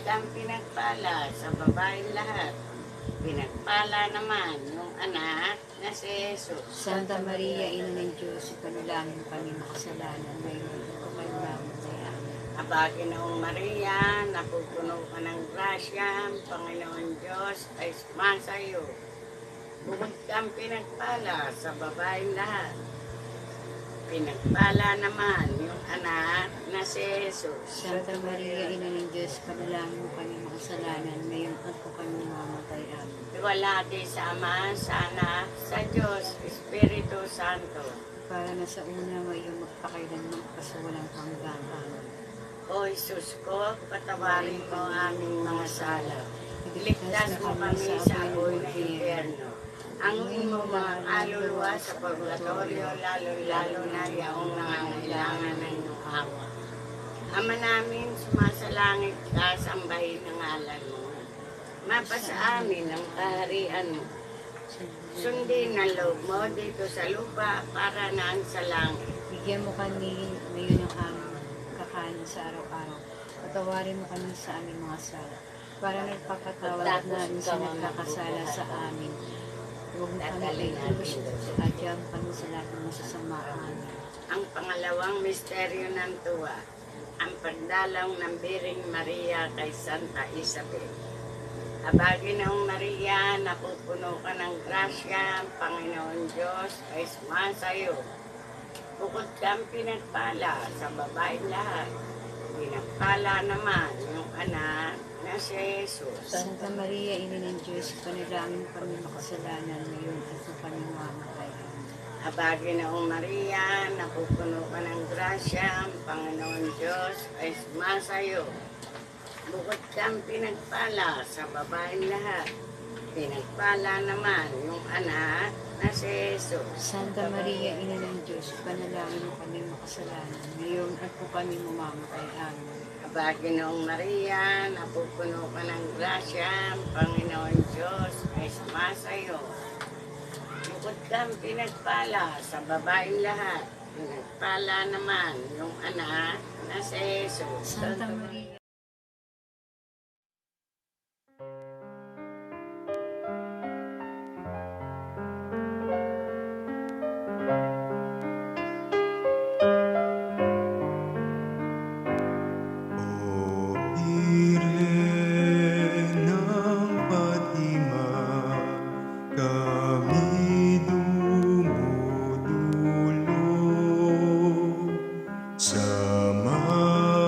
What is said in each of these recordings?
kang pinagpala sa babaeng lahat. Pinagpala naman yung anak na si Jesus. Santa Maria, Ina ng Diyos, ipanalangin kami makasalanan ngayon at kung kayo mamatay. Amen. Aba, Ginoong Maria, napupuno ka ng grasya, ang Panginoon Diyos ay sumasa iyo. Bukod kang pinagpala sa babaeng lahat. Pinagpala naman yung anak na si Jesus. Santa Maria, Ina ng Diyos, panalangin kami makasalanan ngayon at kung kami mamatay. Amen. Iwalhati sa Ama, sa Anak, sa Diyos, Espiritu Santo. Para na sa una ngayon magpakailanman sa walang hanggan. Amen. O Jesus ko, patawarin mo aming mga sala. Iligtas mo kami sa apoy ng impyerno. Angin mo mga kaluluwa sa purgatorio, lalo-lalo na yaong nangangailangan ng iyong awa. Ama namin, sumasalangit ka, sambahin ang ngalan mo. Mapasa amin ang kaharian mo. Sundin ang loob mo dito sa lupa para naan sa langit. Bigyan mo kami ngayon ng aming kakanin sa araw-araw. Patawarin mo kami sa aming mga sala. Para nagpapatawad namin sa nagkakasala sa amin. Huwag mo kami kayo at diyan kami sa lahat ng masasama. Amen. Ang pangalawang misteryo ng tuwa, ang pagdalaw ng Biring Maria kay Santa Isabel. Aba, Ginoong Maria, napupuno ka ng grasya, ang Panginoon Diyos ay sumasa iyo. Bukod kang pinagpala sa babaeng lahat, pinagpala naman yung anak na si Jesus. Santa Maria, Ina ng Diyos, panalangin kami makasalanan ngayon at kung kami mamatay. Amen. Aba, Ginoong Maria, napupuno ka ng grasya, ang Panginoon Diyos ay sumasa iyo. Bukod kang pinagpala sa babaeng lahat, pinagpala naman yung anak na si Jesus. Santa Maria, Ina ng Diyos, panalangin mo kami makasalanan ngayon at kung kami mamamatay. Amen. Aba, Ginoong Maria, napupuno ka ng grasya, ang Panginoon Diyos ay sumasa iyo. Bukod kang pinagpala sa babaeng lahat, pinagpala naman yung anak na si Jesus. Santa Maria, O Birhen ng Fatima, kami dumudulog. Samahan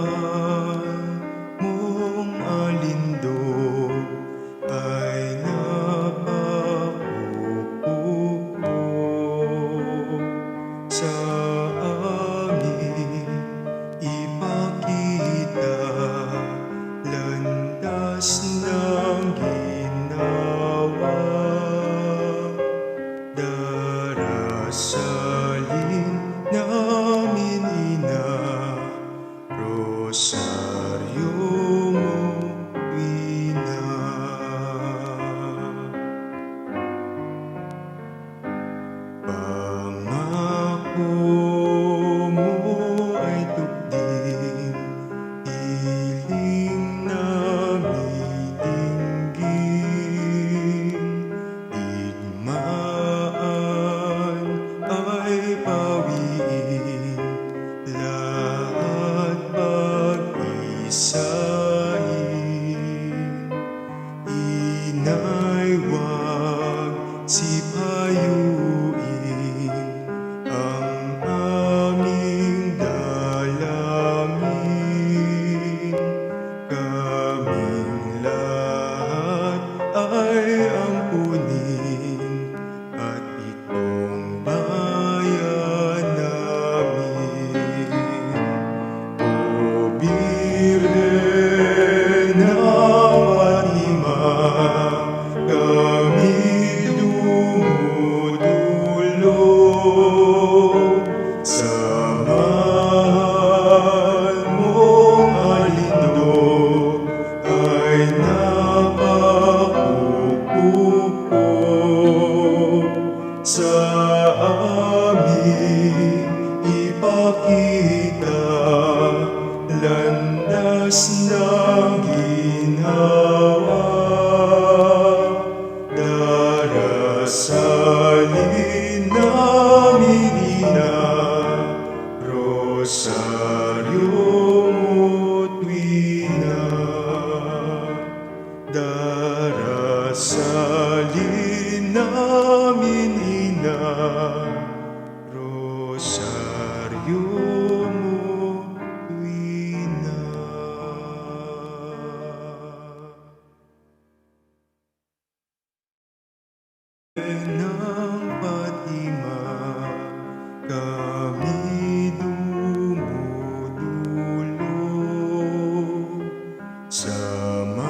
Samahan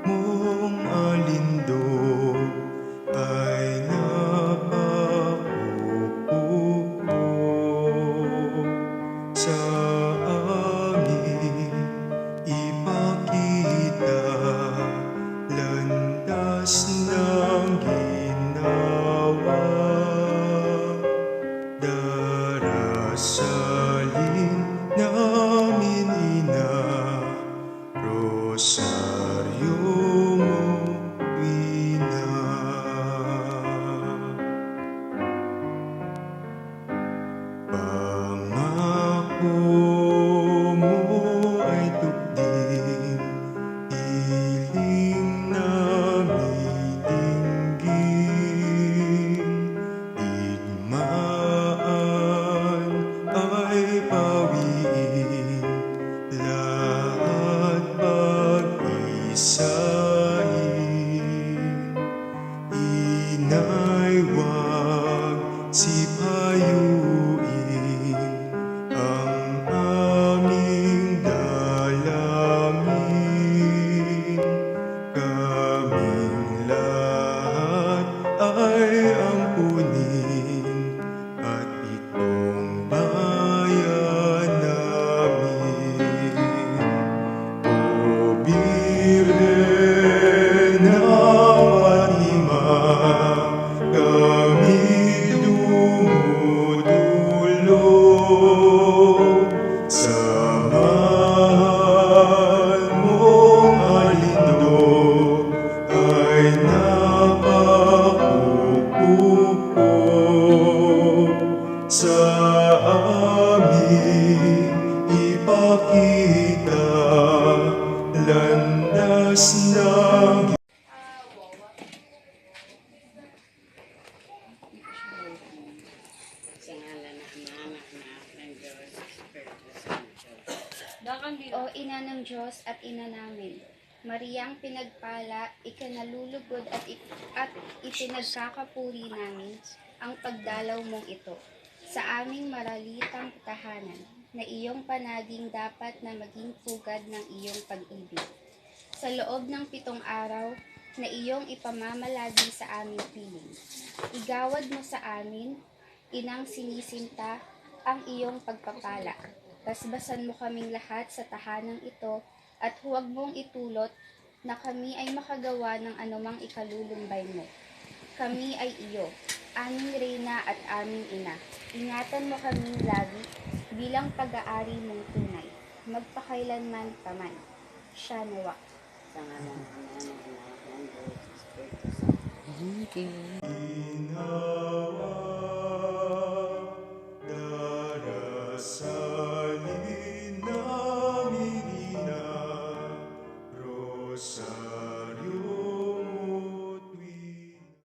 mong alindog ay napaupo sa amin ipakita landas ng ginawa. Darasalin namin ina, rosaryo mo ina. Pangako mo ay tupdin, hiling namin dinggin. Digmaan ay pawiin, lahat pag-isahin. Inay wag sipayuin ang aming dalangin. Kaming lahat ay ampunin at itong bayan namin. O Birhen ng Fatima, kami dumudulog. Samahan mong alindog ay napakukupo sa amin ipakita landas ng Sa ngalan ng Ama, ng Anak, ng Diyos, Espiritu Santo. O Ina ng Diyos at Ina namin, Mariang pinagpala, ikanalulugod at ipinagkakapuri namin ang pagdalaw mong ito sa aming maralitang tahanan na iyong panaging dapat na maging pugad ng iyong pag-ibig. Sa loob ng 7 araw na iyong ipamamalagi sa aming piling, igawad mo sa amin, Inang sinisinta, ang iyong pagpapala. Basbasan mo kaming lahat sa tahanang ito at huwag mong itulot na kami ay makagawa ng anumang ikalulumbay mo. Kami ay iyo, aming reyna at aming ina. Ingatan mo kaming lagi bilang pag-aari mong tunay, magpakailanman paman. Siya nawa. Sa ngalan ng Ama, ng Anak, ng Diyos, Espiritu Santo. ginawa. Darasalin namin ina, rosaryo